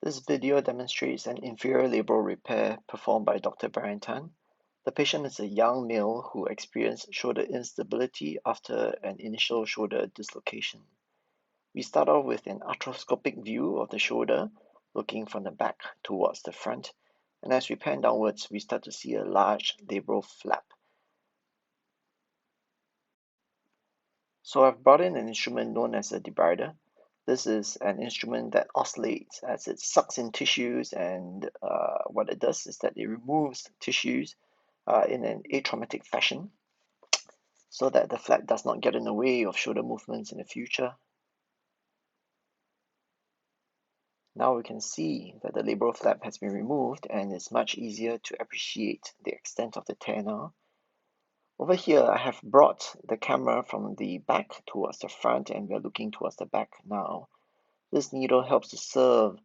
This video demonstrates an inferior labral repair performed by Dr. Brian Tan. The patient is a young male who experienced shoulder instability after an initial shoulder dislocation. We start off with an arthroscopic view of the shoulder, looking from the back towards the front, and as we pan downwards, we start to see a large labral flap. So I've brought in an instrument known as a debrider. This is an instrument that oscillates as it sucks in tissues, and what it does is that it removes tissues in an atraumatic fashion so that the flap does not get in the way of shoulder movements in the future. Now we can see that the labral flap has been removed and it's much easier to appreciate the extent of the tear now. Over here, I have brought the camera from the back towards the front, and we're looking towards the back now. This needle helps to serve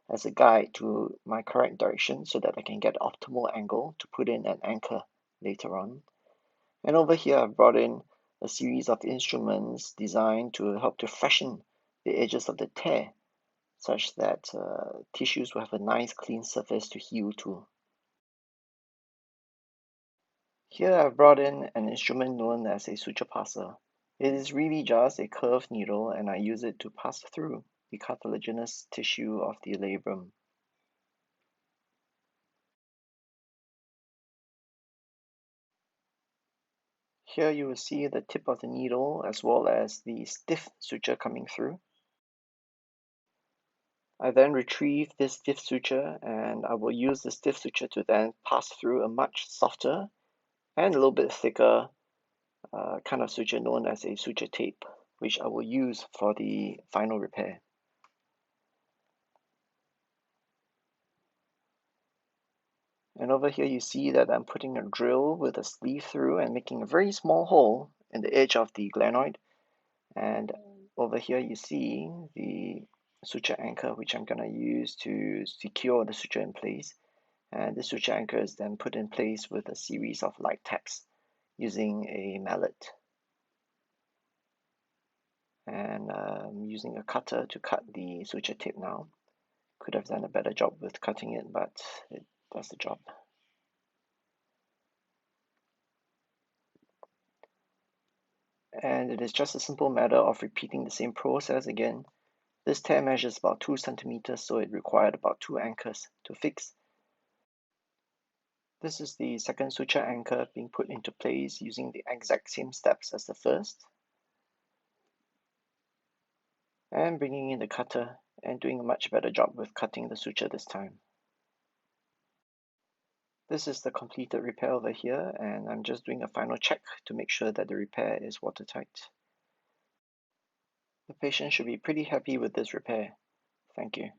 as a guide to my correct direction so that I can get optimal angle to put in an anchor later on. And over here, I've brought in a series of instruments designed to help to freshen the edges of the tear such that tissues will have a nice clean surface to heal to. Here I've brought in an instrument known as a suture passer. It is really just a curved needle, and I use it to pass through the cartilaginous tissue of the labrum. Here you will see the tip of the needle as well as the stiff suture coming through. I then retrieve this stiff suture, and I will use the stiff suture to then pass through a much softer and a little bit thicker kind of suture known as a suture tape, which I will use for the final repair. And over here you see that I'm putting a drill with a sleeve through and making a very small hole in the edge of the glenoid. And over here you see the suture anchor, which I'm going to use to secure the suture in place. And the suture anchor is then put in place with a series of light taps using a mallet. And I'm using a cutter to cut the suture tip now. Could have done a better job with cutting it, but it does the job. And it is just a simple matter of repeating the same process again. This tear measures about 2 centimeters, so it required about 2 anchors to fix. This is the second suture anchor being put into place using the exact same steps as the first. And bringing in the cutter and doing a much better job with cutting the suture this time. This is the completed repair over here, and I'm just doing a final check to make sure that the repair is watertight. The patient should be pretty happy with this repair. Thank you.